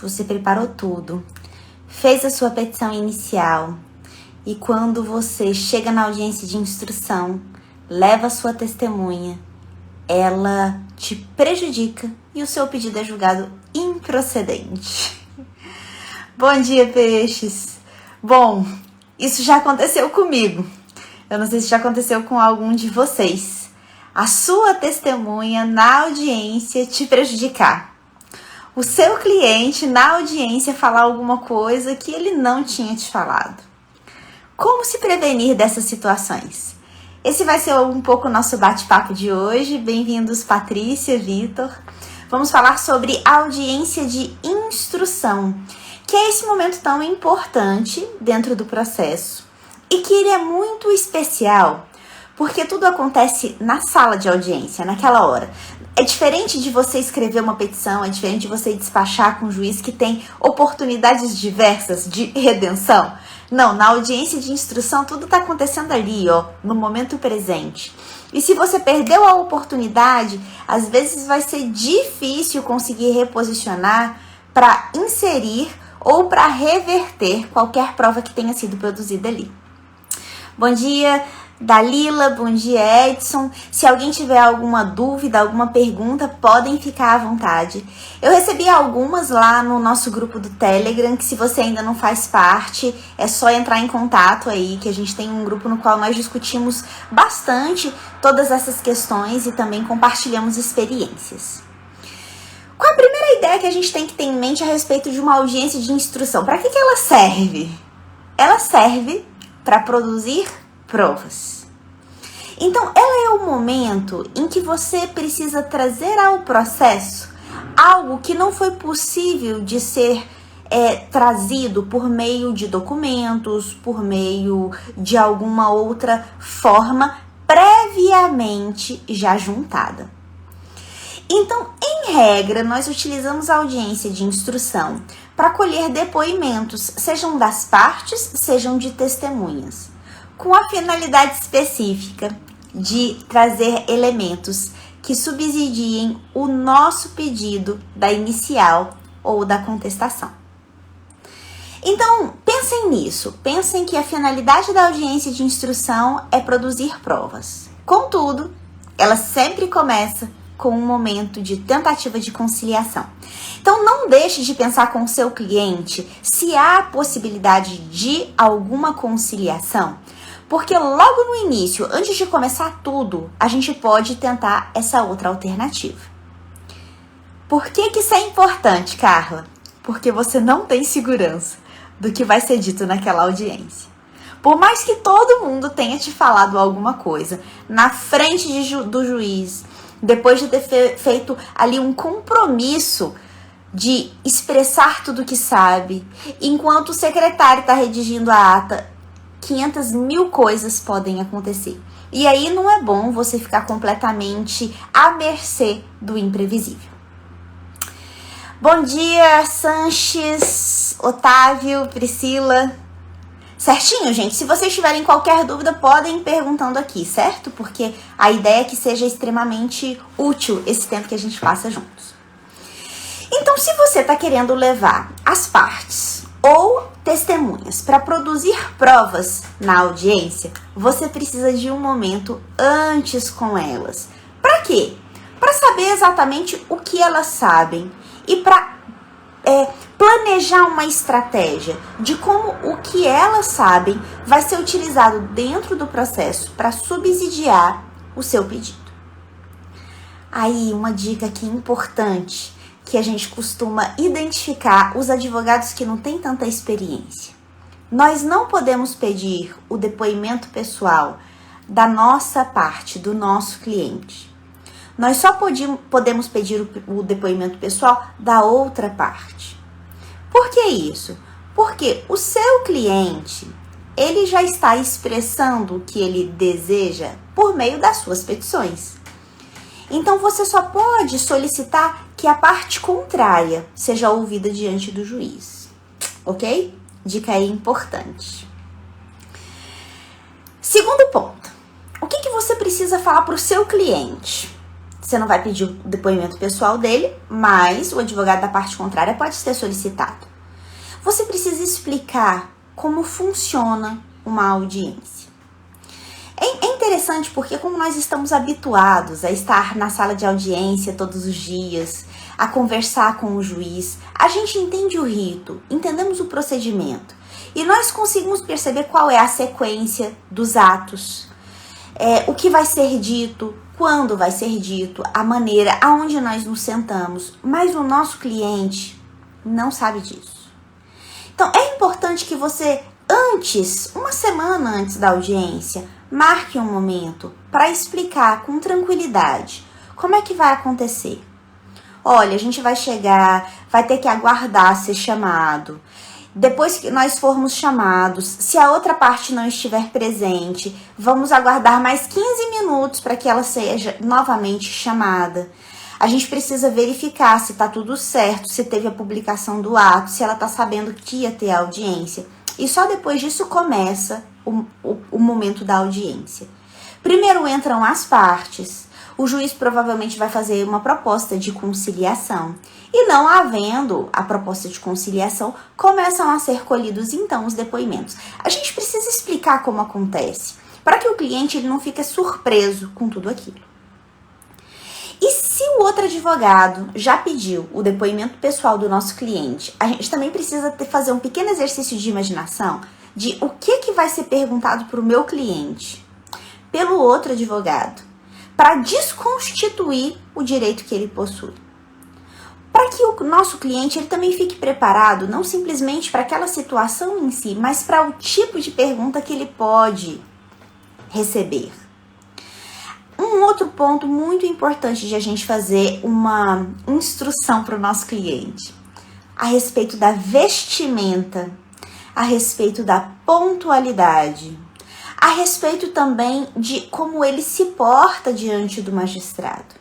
você preparou tudo, fez a sua petição inicial e quando você chega na audiência de instrução, leva a sua testemunha, ela te prejudica e o seu pedido é julgado improcedente. Bom dia, peixes! Bom, isso já aconteceu comigo. Eu não sei se já aconteceu com algum de vocês. A sua testemunha na audiência te prejudicar. O seu cliente na audiência falar alguma coisa que ele não tinha te falado. Como se prevenir dessas situações? Esse vai ser um pouco o nosso bate-papo de hoje. Bem-vindos, Patrícia, Vitor. Vamos falar sobre audiência de instrução, que é esse momento tão importante dentro do processo e que ele é muito especial, porque tudo acontece na sala de audiência, naquela hora. É diferente de você escrever uma petição, é diferente de você despachar com um juiz que tem oportunidades diversas de redenção. Não, na audiência de instrução tudo está acontecendo ali, ó, no momento presente. E se você perdeu a oportunidade, às vezes vai ser difícil conseguir reposicionar para inserir ou para reverter qualquer prova que tenha sido produzida ali. Bom dia, Dalila, bom dia, Edson. Se alguém tiver alguma dúvida, alguma pergunta, podem ficar à vontade. Eu recebi algumas lá no nosso grupo do Telegram, que se você ainda não faz parte, é só entrar em contato aí, que a gente tem um grupo no qual nós discutimos bastante todas essas questões e também compartilhamos experiências. Qual a primeira ideia que a gente tem que ter em mente a respeito de uma audiência de instrução? Para que ela serve? Ela serve para produzir provas. Então, ela é o momento em que você precisa trazer ao processo algo que não foi possível de ser trazido por meio de documentos, por meio de alguma outra forma previamente já juntada. Então, em regra, nós utilizamos a audiência de instrução para colher depoimentos, sejam das partes, sejam de testemunhas, com a finalidade específica de trazer elementos que subsidiem o nosso pedido da inicial ou da contestação. Então, pensem nisso, pensem que a finalidade da audiência de instrução é produzir provas. Contudo, ela sempre começa com um momento de tentativa de conciliação. Então, não deixe de pensar com o seu cliente se há possibilidade de alguma conciliação, porque logo no início, antes de começar tudo, a gente pode tentar essa outra alternativa. Por que isso é importante, Carla? Porque você não tem segurança do que vai ser dito naquela audiência. Por mais que todo mundo tenha te falado alguma coisa na frente do juiz, depois de ter feito ali um compromisso de expressar tudo que sabe, enquanto o secretário está redigindo a ata, 500 mil coisas podem acontecer. E aí não é bom você ficar completamente à mercê do imprevisível. Bom dia, Sanches, Otávio, Priscila. Certinho, gente? Se vocês tiverem qualquer dúvida, podem ir perguntando aqui, certo? Porque a ideia é que seja extremamente útil esse tempo que a gente passa juntos. Então, se você está querendo levar as partes ou testemunhas para produzir provas na audiência, você precisa de um momento antes com elas. Para quê? Para saber exatamente o que elas sabem e para planejar uma estratégia de como o que elas sabem vai ser utilizado dentro do processo para subsidiar o seu pedido. Aí, uma dica aqui importante, que a gente costuma identificar os advogados que não têm tanta experiência. Nós não podemos pedir o depoimento pessoal da nossa parte, do nosso cliente. Nós só podemos pedir o depoimento pessoal da outra parte. Por que isso? Porque o seu cliente, ele já está expressando o que ele deseja por meio das suas petições. Então, você só pode solicitar que a parte contrária seja ouvida diante do juiz. Ok? Dica aí importante. Segundo ponto. O que você precisa falar para o seu cliente? Você não vai pedir o depoimento pessoal dele, mas o advogado da parte contrária pode ser solicitado. Você precisa explicar como funciona uma audiência. É interessante porque como nós estamos habituados a estar na sala de audiência todos os dias, a conversar com o juiz, a gente entende o rito, entendemos o procedimento e nós conseguimos perceber qual é a sequência dos atos, o que vai ser dito, quando vai ser dito, a maneira, aonde nós nos sentamos, mas o nosso cliente não sabe disso. Então é importante que você antes, uma semana antes da audiência, marque um momento para explicar com tranquilidade como é que vai acontecer. Olha, a gente vai chegar, vai ter que aguardar ser chamado. Depois que nós formos chamados, se a outra parte não estiver presente, vamos aguardar mais 15 minutos para que ela seja novamente chamada. A gente precisa verificar se está tudo certo, se teve a publicação do ato, se ela está sabendo que ia ter a audiência. E só depois disso começa o momento da audiência. Primeiro entram as partes. O juiz provavelmente vai fazer uma proposta de conciliação. E não havendo a proposta de conciliação, começam a ser colhidos então os depoimentos. A gente precisa explicar como acontece, para que o cliente ele não fique surpreso com tudo aquilo. E se o outro advogado já pediu o depoimento pessoal do nosso cliente, a gente também precisa fazer um pequeno exercício de imaginação de o que vai ser perguntado para o meu cliente, pelo outro advogado, para desconstituir o direito que ele possui. Para que o nosso cliente ele também fique preparado, não simplesmente para aquela situação em si, mas para o tipo de pergunta que ele pode receber. Um outro ponto muito importante de a gente fazer uma instrução para o nosso cliente, a respeito da vestimenta, a respeito da pontualidade, a respeito também de como ele se porta diante do magistrado.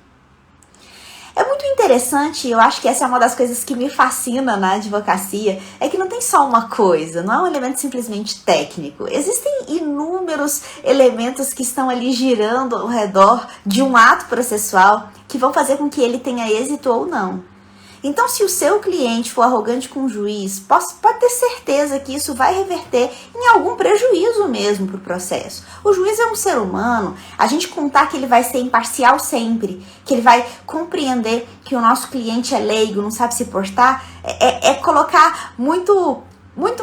É muito interessante, eu acho que essa é uma das coisas que me fascina na advocacia, é que não tem só uma coisa, não é um elemento simplesmente técnico. Existem inúmeros elementos que estão ali girando ao redor de um ato processual que vão fazer com que ele tenha êxito ou não. Então, se o seu cliente for arrogante com o juiz, pode ter certeza que isso vai reverter em algum prejuízo mesmo para o processo. O juiz é um ser humano, a gente contar que ele vai ser imparcial sempre, que ele vai compreender que o nosso cliente é leigo, não sabe se portar, é colocar muito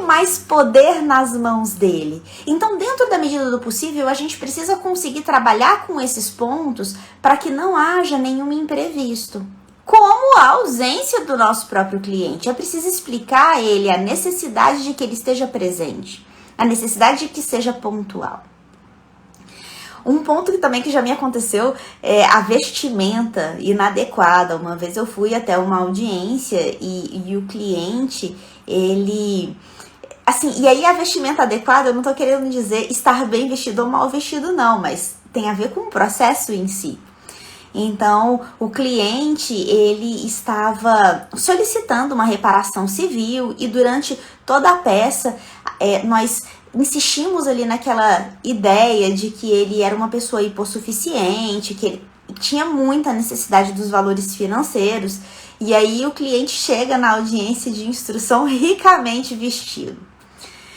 mais poder nas mãos dele. Então, dentro da medida do possível, a gente precisa conseguir trabalhar com esses pontos para que não haja nenhum imprevisto. Como a ausência do nosso próprio cliente. É preciso explicar a ele a necessidade de que ele esteja presente, a necessidade de que seja pontual. Um ponto que também já me aconteceu é a vestimenta inadequada. Uma vez eu fui até uma audiência e o cliente, ele... Assim, e aí a vestimenta adequada, eu não tô querendo dizer estar bem vestido ou mal vestido não, mas tem a ver com o processo em si. Então, o cliente, ele estava solicitando uma reparação civil e durante toda a peça, nós insistimos ali naquela ideia de que ele era uma pessoa hipossuficiente, que ele tinha muita necessidade dos valores financeiros, e aí o cliente chega na audiência de instrução ricamente vestido.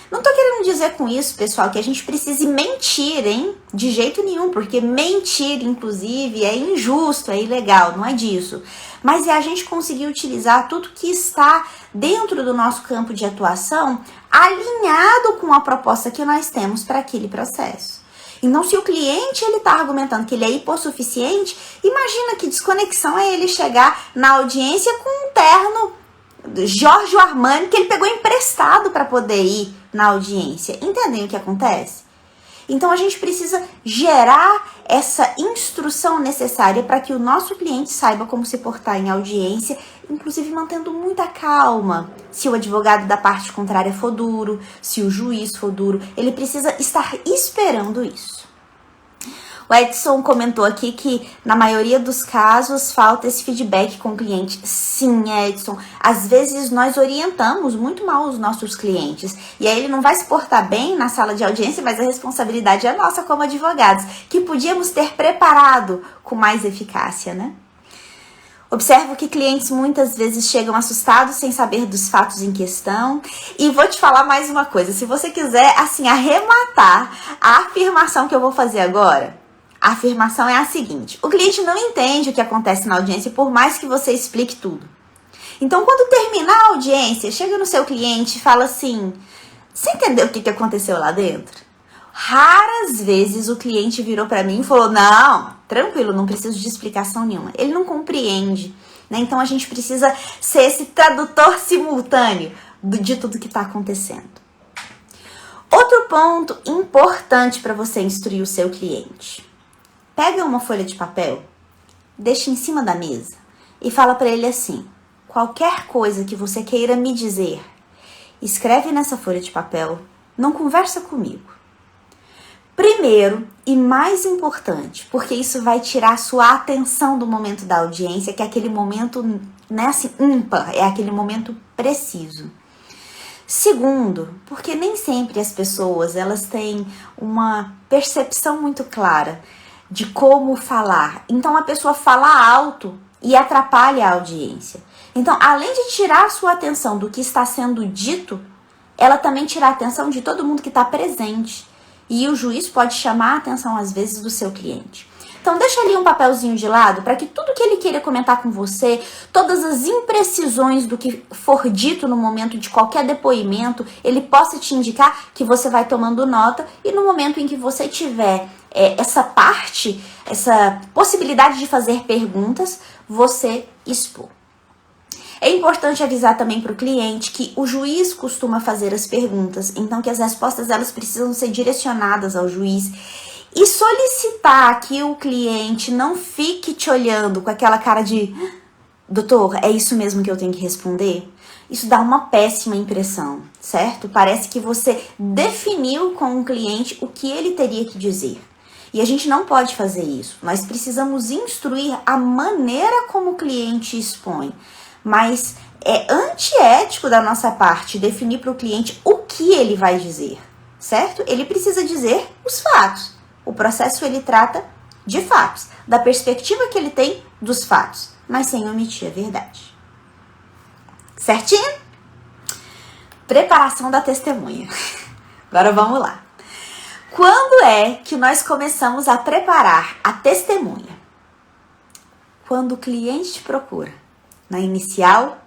Não tô querendo dizer com isso, pessoal, que a gente precise mentir, hein? De jeito nenhum, porque mentir, inclusive, é injusto, é ilegal, não é disso. Mas é a gente conseguir utilizar tudo que está dentro do nosso campo de atuação, alinhado com a proposta que nós temos para aquele processo. Então, se o cliente ele está argumentando que ele é hipossuficiente, imagina que desconexão é ele chegar na audiência com um terno Giorgio Armani que ele pegou emprestado para poder ir na audiência. Entendem o que acontece? Então a gente precisa gerar essa instrução necessária para que o nosso cliente saiba como se portar em audiência, inclusive mantendo muita calma. Se o advogado da parte contrária for duro, se o juiz for duro, ele precisa estar esperando isso. O Edson comentou aqui que na maioria dos casos falta esse feedback com o cliente. Sim, Edson, às vezes nós orientamos muito mal os nossos clientes e aí ele não vai se portar bem na sala de audiência, mas a responsabilidade é nossa como advogados, que podíamos ter preparado com mais eficácia, né? Observo que clientes muitas vezes chegam assustados sem saber dos fatos em questão. E vou te falar mais uma coisa, se você quiser, assim, arrematar a afirmação que eu vou fazer agora, a afirmação é a seguinte: o cliente não entende o que acontece na audiência por mais que você explique tudo. Então, quando terminar a audiência, chega no seu cliente e fala assim: você entendeu o que aconteceu lá dentro? Raras vezes o cliente virou para mim e falou: não, tranquilo, não preciso de explicação nenhuma. Ele não compreende, né? Então a gente precisa ser esse tradutor simultâneo de tudo que está acontecendo. Outro ponto importante para você instruir o seu cliente: pega uma folha de papel, deixa em cima da mesa e fala para ele assim: qualquer coisa que você queira me dizer, escreve nessa folha de papel, não conversa comigo. Primeiro e mais importante, porque isso vai tirar a sua atenção do momento da audiência, que é aquele momento, né, assim, ímpar, é aquele momento preciso. Segundo, porque nem sempre as pessoas elas têm uma percepção muito clara de como falar. Então a pessoa fala alto e atrapalha a audiência. Então, além de tirar a sua atenção do que está sendo dito, ela também tira a atenção de todo mundo que está presente. E o juiz pode chamar a atenção, às vezes, do seu cliente. Então, deixa ali um papelzinho de lado para que tudo que ele queira comentar com você, todas as imprecisões do que for dito no momento de qualquer depoimento, ele possa te indicar que você vai tomando nota e no momento em que você tiver essa parte, essa possibilidade de fazer perguntas, você expor. É importante avisar também para o cliente que o juiz costuma fazer as perguntas, então que as respostas elas precisam ser direcionadas ao juiz e solicitar que o cliente não fique te olhando com aquela cara de doutor, é isso mesmo que eu tenho que responder? Isso dá uma péssima impressão, certo? Parece que você definiu com o cliente o que ele teria que dizer. E a gente não pode fazer isso. Nós precisamos instruir a maneira como o cliente expõe. Mas é antiético da nossa parte definir para o cliente o que ele vai dizer, certo? Ele precisa dizer os fatos. O processo ele trata de fatos, da perspectiva que ele tem dos fatos, mas sem omitir a verdade. Certinho? Preparação da testemunha. Agora vamos lá. Quando é que nós começamos a preparar a testemunha? Quando o cliente te procura. Na inicial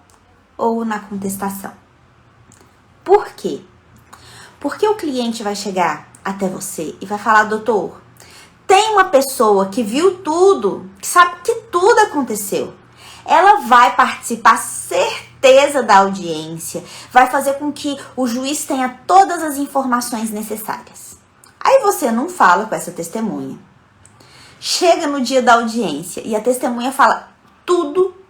ou na contestação. Por quê? Porque o cliente vai chegar até você e vai falar: doutor, tem uma pessoa que viu tudo, que sabe que tudo aconteceu. Ela vai participar, certeza, da audiência, vai fazer com que o juiz tenha todas as informações necessárias. Aí você não fala com essa testemunha. Chega no dia da audiência e a testemunha fala tudo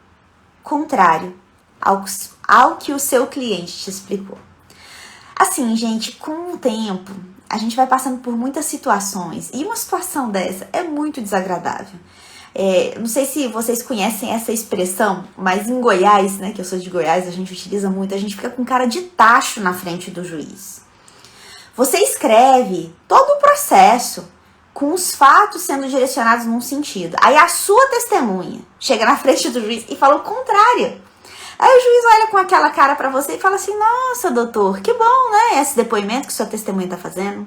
contrário ao que o seu cliente te explicou. Assim, gente, com o tempo, a gente vai passando por muitas situações e uma situação dessa é muito desagradável. Não sei se vocês conhecem essa expressão, mas em Goiás, né, que eu sou de Goiás, a gente utiliza muito, a gente fica com cara de tacho na frente do juiz. Você escreve todo o processo, com os fatos sendo direcionados num sentido. Aí a sua testemunha chega na frente do juiz e fala o contrário. Aí o juiz olha com aquela cara pra você e fala assim: nossa, doutor, que bom, né? Esse depoimento que sua testemunha tá fazendo.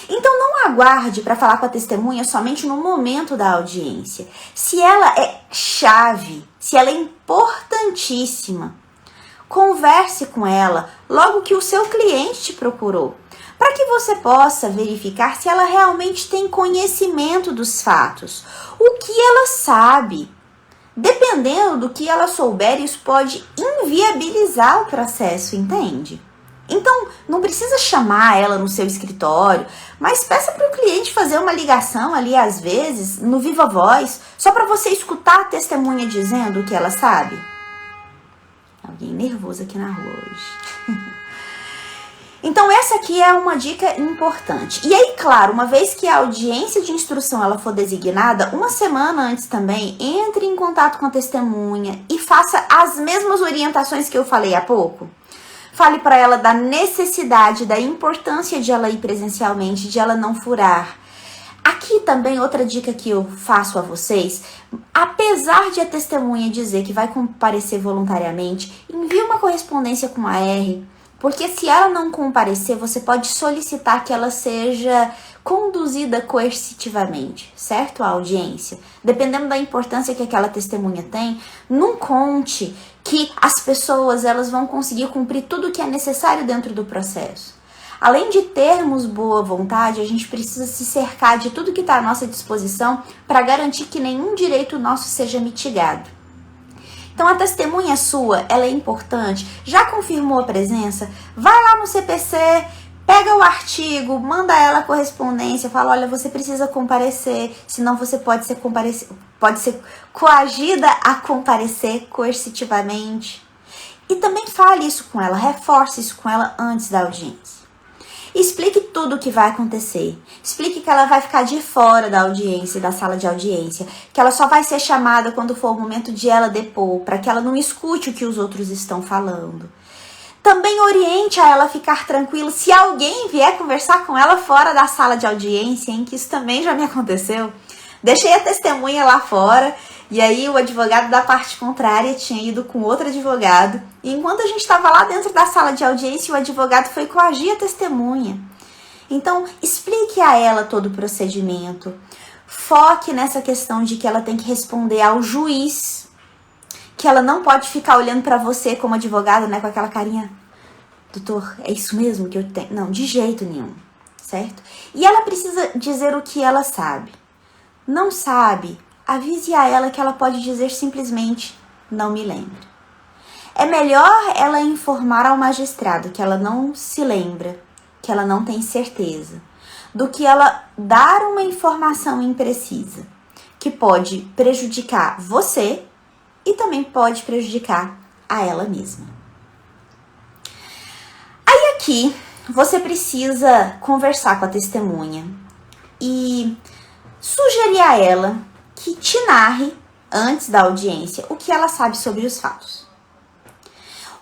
Então não aguarde para falar com a testemunha somente no momento da audiência. Se ela é chave, se ela é importantíssima, converse com ela logo que o seu cliente te procurou, para que você possa verificar se ela realmente tem conhecimento dos fatos, o que ela sabe. Dependendo do que ela souber, isso pode inviabilizar o processo, entende? Então, não precisa chamar ela no seu escritório, mas peça para o cliente fazer uma ligação ali, às vezes, no Viva Voz, só para você escutar a testemunha dizendo o que ela sabe. Alguém nervoso aqui na rua hoje. Então essa aqui é uma dica importante. E aí, claro, uma vez que a audiência de instrução ela for designada, uma semana antes também, entre em contato com a testemunha e faça as mesmas orientações que eu falei há pouco. Fale para ela da necessidade, da importância de ela ir presencialmente, de ela não furar. Aqui também outra dica que eu faço a vocês, apesar de a testemunha dizer que vai comparecer voluntariamente, envie uma correspondência com a R, porque se ela não comparecer, você pode solicitar que ela seja conduzida coercitivamente, certo? A audiência. Dependendo da importância que aquela testemunha tem, não conte que as pessoas elas vão conseguir cumprir tudo o que é necessário dentro do processo. Além de termos boa vontade, a gente precisa se cercar de tudo que está à nossa disposição para garantir que nenhum direito nosso seja mitigado. Então a testemunha sua, ela é importante, já confirmou a presença? Vai lá no CPC, pega o artigo, manda ela a correspondência, fala, olha, você precisa comparecer, senão você pode ser coagida a comparecer coercitivamente. E também fale isso com ela, reforce isso com ela antes da audiência. Explique tudo o que vai acontecer. Explique que ela vai ficar de fora da audiência, da sala de audiência, que ela só vai ser chamada quando for o momento de ela depor, para que ela não escute o que os outros estão falando. Também oriente a ela ficar tranquila se alguém vier conversar com ela fora da sala de audiência, que isso também já me aconteceu. Deixei a testemunha lá fora e aí o advogado da parte contrária tinha ido com outro advogado. E enquanto a gente estava lá dentro da sala de audiência, o advogado foi coagir a testemunha. Então, explique a ela todo o procedimento. Foque nessa questão de que ela tem que responder ao juiz, que ela não pode ficar olhando para você como advogado, né, com aquela carinha, doutor, é isso mesmo que eu tenho? Não, de jeito nenhum, certo? E ela precisa dizer o que ela sabe. Não sabe, avise a ela que ela pode dizer simplesmente, não me lembro. É melhor ela informar ao magistrado que ela não se lembra, que ela não tem certeza, do que ela dar uma informação imprecisa, que pode prejudicar você e também pode prejudicar a ela mesma. Aí aqui, você precisa conversar com a testemunha e sugerir a ela que te narre, antes da audiência, o que ela sabe sobre os fatos.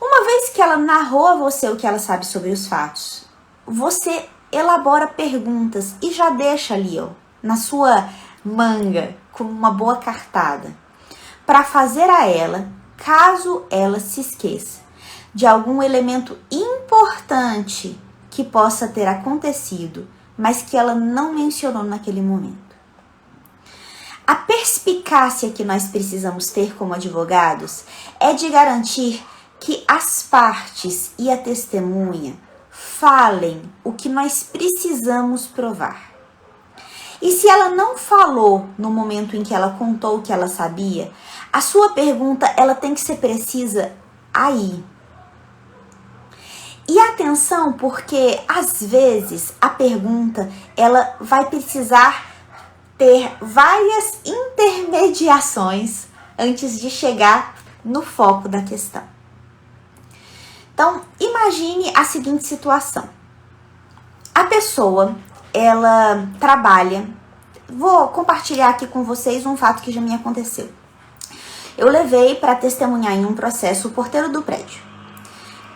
Uma vez que ela narrou a você o que ela sabe sobre os fatos, você elabora perguntas e já deixa ali, ó, na sua manga, como uma boa cartada, para fazer a ela, caso ela se esqueça de algum elemento importante que possa ter acontecido, mas que ela não mencionou naquele momento. A perspicácia que nós precisamos ter como advogados é de garantir que as partes e a testemunha falem o que nós precisamos provar. E se ela não falou no momento em que ela contou o que ela sabia, a sua pergunta ela tem que ser precisa aí. E atenção, porque às vezes a pergunta ela vai precisar ter várias intermediações antes de chegar no foco da questão. Então, imagine a seguinte situação. A pessoa, ela trabalha, vou compartilhar aqui com vocês um fato que já me aconteceu. Eu levei para testemunhar em um processo o porteiro do prédio,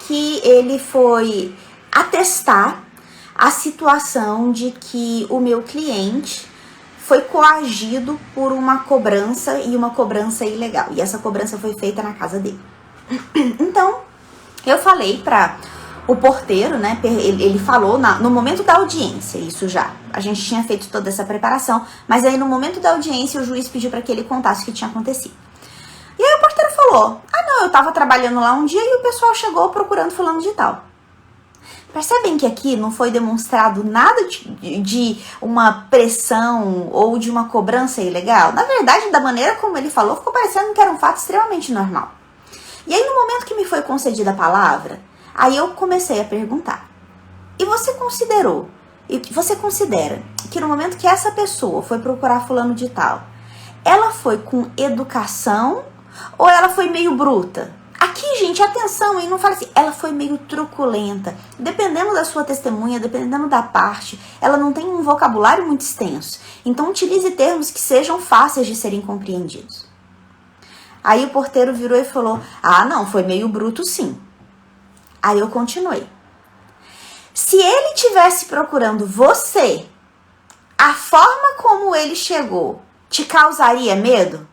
que ele foi atestar a situação de que o meu cliente foi coagido por uma cobrança e uma cobrança ilegal. E essa cobrança foi feita na casa dele. Então, eu falei para o porteiro, né? Ele falou no momento da audiência, isso já. A gente tinha feito toda essa preparação, mas aí no momento da audiência o juiz pediu para que ele contasse o que tinha acontecido. E aí o porteiro falou, não, eu tava trabalhando lá um dia e o pessoal chegou procurando fulano de tal. Percebem que aqui não foi demonstrado nada de uma pressão ou de uma cobrança ilegal? Na verdade, da maneira como ele falou, ficou parecendo que era um fato extremamente normal. E aí, no momento que me foi concedida a palavra, aí eu comecei a perguntar. E você considera que no momento que essa pessoa foi procurar fulano de tal, ela foi com educação ou ela foi meio bruta? Aqui, gente, atenção, hein? Não fala assim, ela foi meio truculenta. Dependendo da sua testemunha, dependendo da parte, ela não tem um vocabulário muito extenso. Então, utilize termos que sejam fáceis de serem compreendidos. Aí o porteiro virou e falou, ah, não, foi meio bruto sim. Aí eu continuei. Se ele tivesse procurando você, a forma como ele chegou te causaria medo?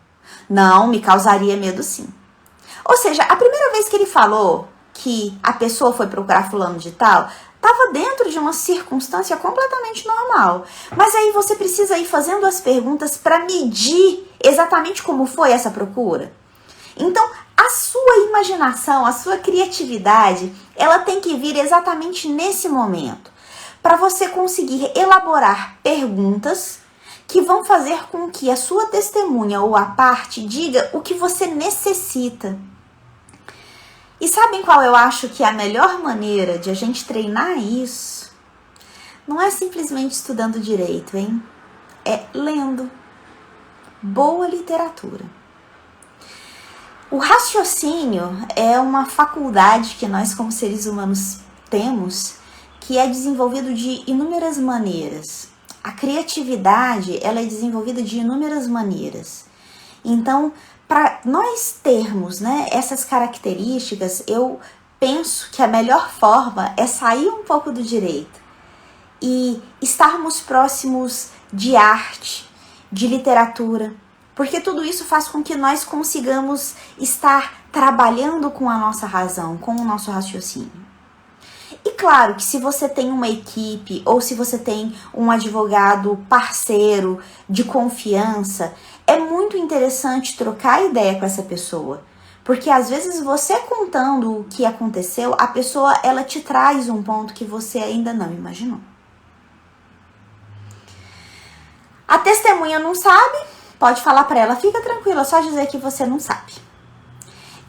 Não, me causaria medo sim. Ou seja, a primeira vez que ele falou que a pessoa foi procurar fulano de tal, estava dentro de uma circunstância completamente normal. Mas aí você precisa ir fazendo as perguntas para medir exatamente como foi essa procura. Então, a sua imaginação, a sua criatividade, ela tem que vir exatamente nesse momento, para você conseguir elaborar perguntas que vão fazer com que a sua testemunha ou a parte diga o que você necessita. E sabem qual eu acho que é a melhor maneira de a gente treinar isso? Não é simplesmente estudando direito, hein? É lendo boa literatura. O raciocínio é uma faculdade que nós, como seres humanos, temos, que é desenvolvido de inúmeras maneiras. A criatividade, ela é desenvolvida de inúmeras maneiras. Então, para nós termos, essas características, eu penso que a melhor forma é sair um pouco do direito e estarmos próximos de arte, de literatura, porque tudo isso faz com que nós consigamos estar trabalhando com a nossa razão, com o nosso raciocínio. E claro que se você tem uma equipe ou se você tem um advogado parceiro de confiança, é muito interessante trocar ideia com essa pessoa. Porque às vezes você contando o que aconteceu, a pessoa ela te traz um ponto que você ainda não imaginou. A testemunha não sabe, pode falar para ela, fica tranquila, só dizer que você não sabe.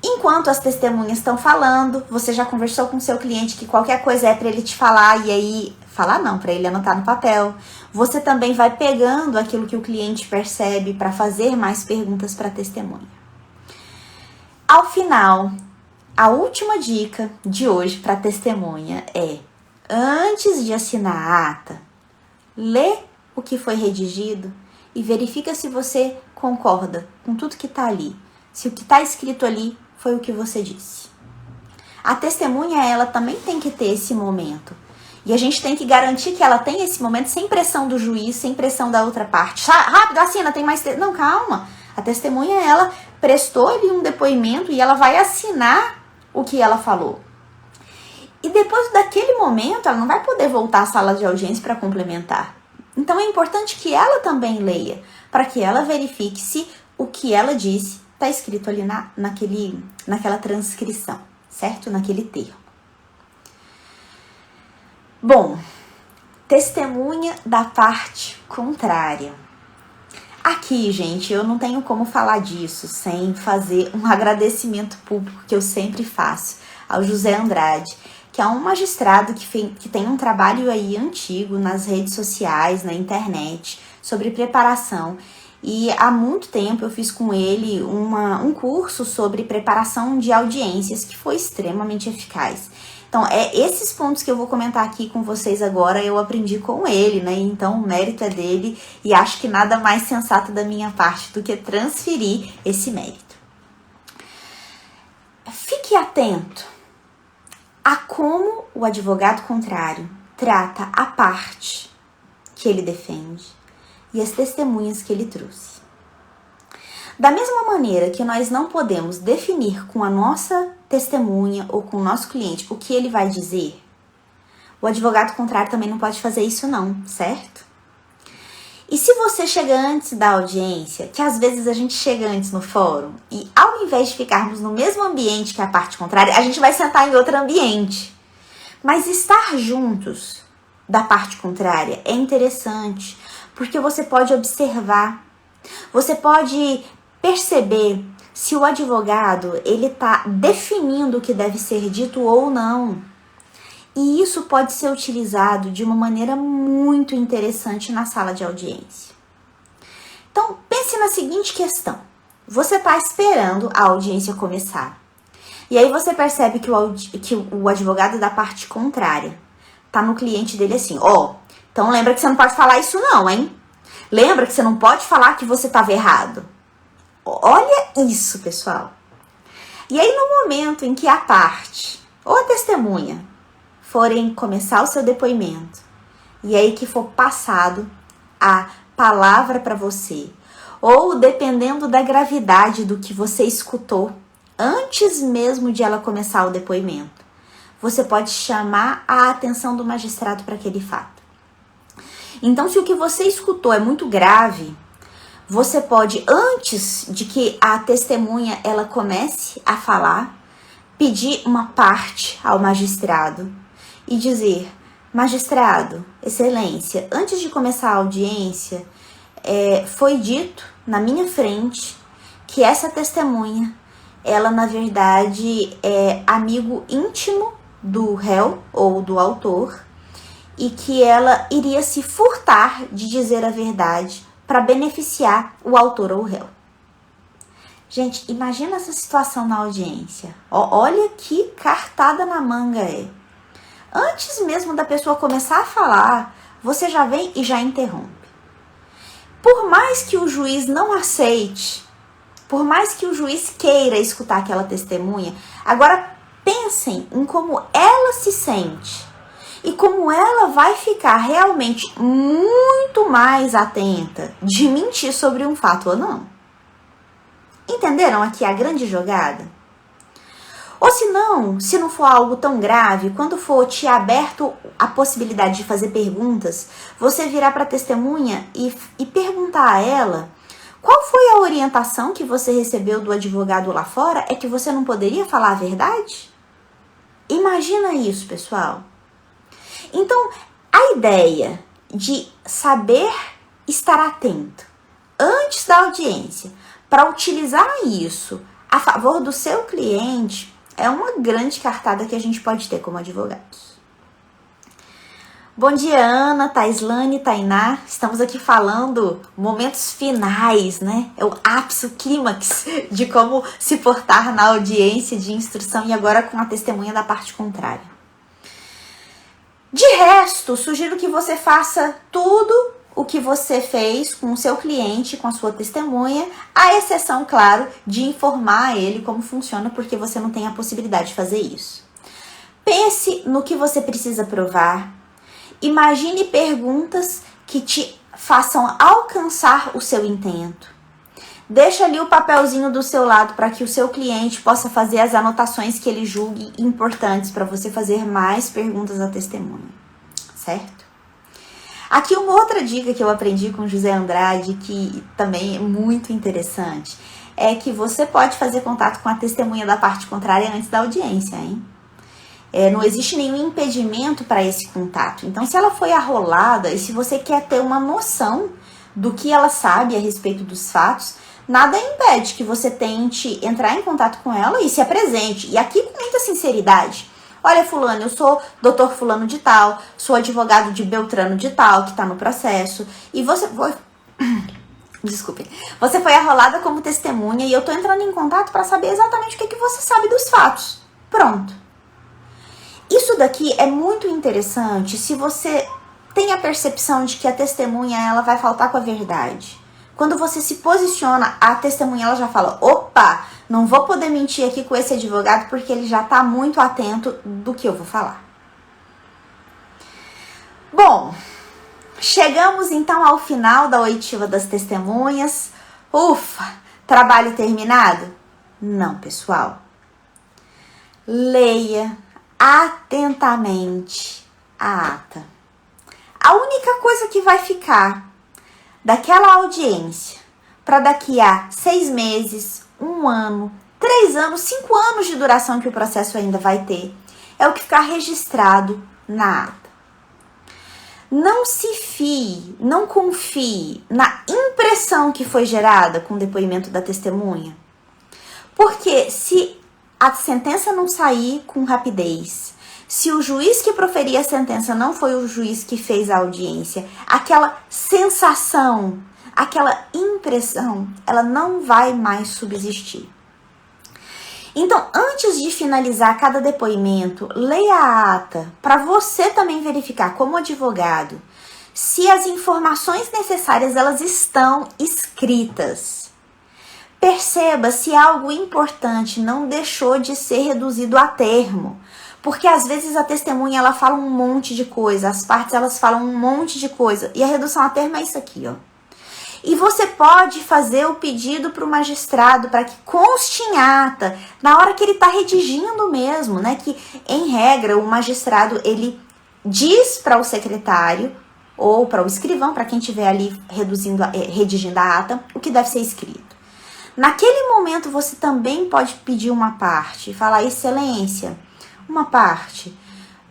Enquanto as testemunhas estão falando, você já conversou com seu cliente que qualquer coisa é para ele te falar e aí falar não, para ele anotar no papel. Você também vai pegando aquilo que o cliente percebe para fazer mais perguntas para a testemunha. Ao final, a última dica de hoje para a testemunha é: antes de assinar a ata, lê o que foi redigido e verifica se você concorda com tudo que está ali. Se o que está escrito ali foi o que você disse. A testemunha, ela também tem que ter esse momento. E a gente tem que garantir que ela tem esse momento sem pressão do juiz, sem pressão da outra parte. Rápido, assina, tem mais... Não, calma. A testemunha, ela prestou ali um depoimento e ela vai assinar o que ela falou. E depois daquele momento, ela não vai poder voltar à sala de audiência para complementar. Então é importante que ela também leia, para que ela verifique se o que ela disse está escrito ali naquela transcrição, certo? Naquele termo. Bom, testemunha da parte contrária. Aqui, gente, eu não tenho como falar disso sem fazer um agradecimento público que eu sempre faço ao José Andrade, que é um magistrado que tem um trabalho aí antigo nas redes sociais, na internet, sobre preparação. E há muito tempo eu fiz com ele um curso sobre preparação de audiências que foi extremamente eficaz. Então, esses pontos que eu vou comentar aqui com vocês agora, eu aprendi com ele, Então, o mérito é dele e acho que nada mais sensato da minha parte do que transferir esse mérito. Fique atento a como o advogado contrário trata a parte que ele defende e as testemunhas que ele trouxe. Da mesma maneira que nós não podemos definir com a nossa testemunha ou com o nosso cliente o que ele vai dizer, o advogado contrário também não pode fazer isso não, certo? E se você chega antes da audiência, que às vezes a gente chega antes no fórum, e ao invés de ficarmos no mesmo ambiente que a parte contrária, a gente vai sentar em outro ambiente. Mas estar juntos da parte contrária é interessante, porque você pode observar, você pode perceber se o advogado ele está definindo o que deve ser dito ou não. E isso pode ser utilizado de uma maneira muito interessante na sala de audiência. Então, pense na seguinte questão. Você está esperando a audiência começar. E aí você percebe que o advogado da parte contrária tá no cliente dele assim, então lembra que você não pode falar isso não, hein? Lembra que você não pode falar que você estava errado. Olha isso, pessoal. E aí no momento em que a parte ou a testemunha forem começar o seu depoimento, e aí que for passado a palavra para você, ou dependendo da gravidade do que você escutou, antes mesmo de ela começar o depoimento, você pode chamar a atenção do magistrado para aquele fato. Então, se o que você escutou é muito grave, você pode, antes de que a testemunha ela comece a falar, pedir uma parte ao magistrado e dizer: magistrado, excelência, antes de começar a audiência, foi dito na minha frente que essa testemunha, ela na verdade é amigo íntimo do réu ou do autor e que ela iria se furtar de dizer a verdade para beneficiar o autor ou o réu. Gente, imagina essa situação na audiência. Olha que cartada na manga é. Antes mesmo da pessoa começar a falar, você já vem e já interrompe. Por mais que o juiz não aceite, por mais que o juiz queira escutar aquela testemunha, agora pensem em como ela se sente e como ela vai ficar realmente muito mais atenta de mentir sobre um fato ou não. Entenderam aqui a grande jogada? Ou se não for algo tão grave, quando for te aberto a possibilidade de fazer perguntas, você virar para a testemunha e perguntar a ela qual foi a orientação que você recebeu do advogado lá fora, é que você não poderia falar a verdade? Imagina isso, pessoal. Então, a ideia de saber estar atento antes da audiência para utilizar isso a favor do seu cliente é uma grande cartada que a gente pode ter como advogados. Bom dia, Ana, Taislane, Tainá. Estamos aqui falando momentos finais, né? É o ápice, o clímax de como se portar na audiência de instrução e agora com a testemunha da parte contrária. De resto, sugiro que você faça tudo o que você fez com o seu cliente, com a sua testemunha, à exceção, claro, de informar ele como funciona, porque você não tem a possibilidade de fazer isso. Pense no que você precisa provar. Imagine perguntas que te façam alcançar o seu intento. Deixa ali o papelzinho do seu lado para que o seu cliente possa fazer as anotações que ele julgue importantes para você fazer mais perguntas à testemunha, certo? Aqui uma outra dica que eu aprendi com José Andrade, que também é muito interessante, é que você pode fazer contato com a testemunha da parte contrária antes da audiência, hein? Não existe nenhum impedimento para esse contato. Então, se ela foi arrolada e se você quer ter uma noção do que ela sabe a respeito dos fatos, nada impede que você tente entrar em contato com ela e se apresente. E aqui com muita sinceridade. Olha, fulano, eu sou doutor fulano de tal, sou advogado de Beltrano de tal, que está no processo. E você foi... Desculpe. Você foi arrolada como testemunha e eu tô entrando em contato para saber exatamente o que você sabe dos fatos. Pronto. Isso daqui é muito interessante se você tem a percepção de que a testemunha ela vai faltar com a verdade. Quando você se posiciona, a testemunha ela já fala: opa, não vou poder mentir aqui com esse advogado porque ele já está muito atento do que eu vou falar. Bom, chegamos então ao final da oitiva das testemunhas. Ufa, trabalho terminado? Não, pessoal. Leia atentamente a ata. A única coisa que vai ficar daquela audiência para daqui a 6 meses, 1 ano, 3 anos, 5 anos de duração que o processo ainda vai ter, é o que ficar registrado na ata. Não se fie, não confie na impressão que foi gerada com o depoimento da testemunha. Porque se a sentença não sair com rapidez, se o juiz que proferiu a sentença não foi o juiz que fez a audiência, aquela sensação, aquela impressão, ela não vai mais subsistir. Então, antes de finalizar cada depoimento, leia a ata para você também verificar como advogado se as informações necessárias elas estão escritas. Perceba se algo importante não deixou de ser reduzido a termo, porque às vezes a testemunha ela fala um monte de coisa, as partes elas falam um monte de coisa e a redução a termo é isso aqui, ó. E você pode fazer o pedido para o magistrado para que conste em ata, na hora que ele está redigindo mesmo, né? Que, em regra, o magistrado, ele diz para o secretário ou para o escrivão, para quem estiver ali redigindo a ata, o que deve ser escrito. Naquele momento, você também pode pedir uma parte, falar, excelência, uma parte,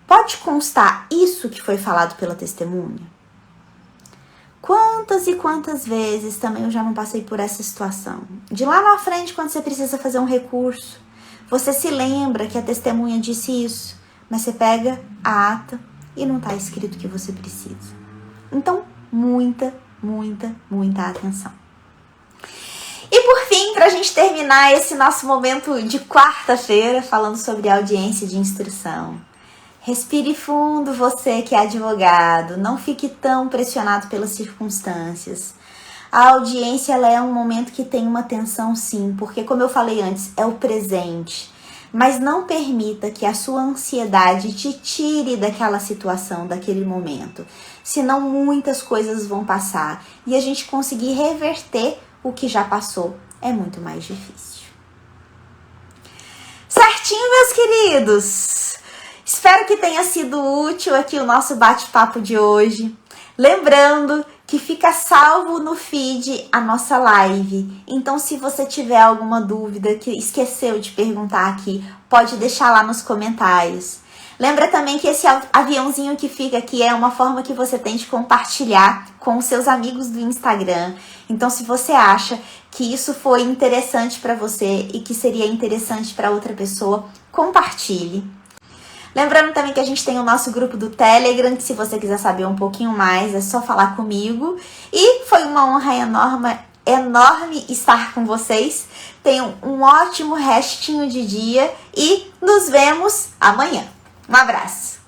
pode constar isso que foi falado pela testemunha? Quantas e quantas vezes também eu já não passei por essa situação? De lá na frente, quando você precisa fazer um recurso, você se lembra que a testemunha disse isso, mas você pega a ata e não está escrito o que você precisa. Então, muita atenção. E por fim, para a gente terminar esse nosso momento de quarta-feira, falando sobre audiência de instrução. Respire fundo, você que é advogado, não fique tão pressionado pelas circunstâncias. A audiência ela é um momento que tem uma tensão sim, porque como eu falei antes, é o presente. Mas não permita que a sua ansiedade te tire daquela situação, daquele momento. Senão muitas coisas vão passar e a gente conseguir reverter o que já passou é muito mais difícil. Certinho, meus queridos? Espero que tenha sido útil aqui o nosso bate-papo de hoje. Lembrando que fica salvo no feed a nossa live. Então, se você tiver alguma dúvida que esqueceu de perguntar aqui, pode deixar lá nos comentários. Lembra também que esse aviãozinho que fica aqui é uma forma que você tem de compartilhar com os seus amigos do Instagram. Então, se você acha que isso foi interessante para você e que seria interessante para outra pessoa, compartilhe. Lembrando também que a gente tem o nosso grupo do Telegram, que se você quiser saber um pouquinho mais, é só falar comigo. E foi uma honra enorme estar com vocês. Tenham um ótimo restinho de dia e nos vemos amanhã. Um abraço!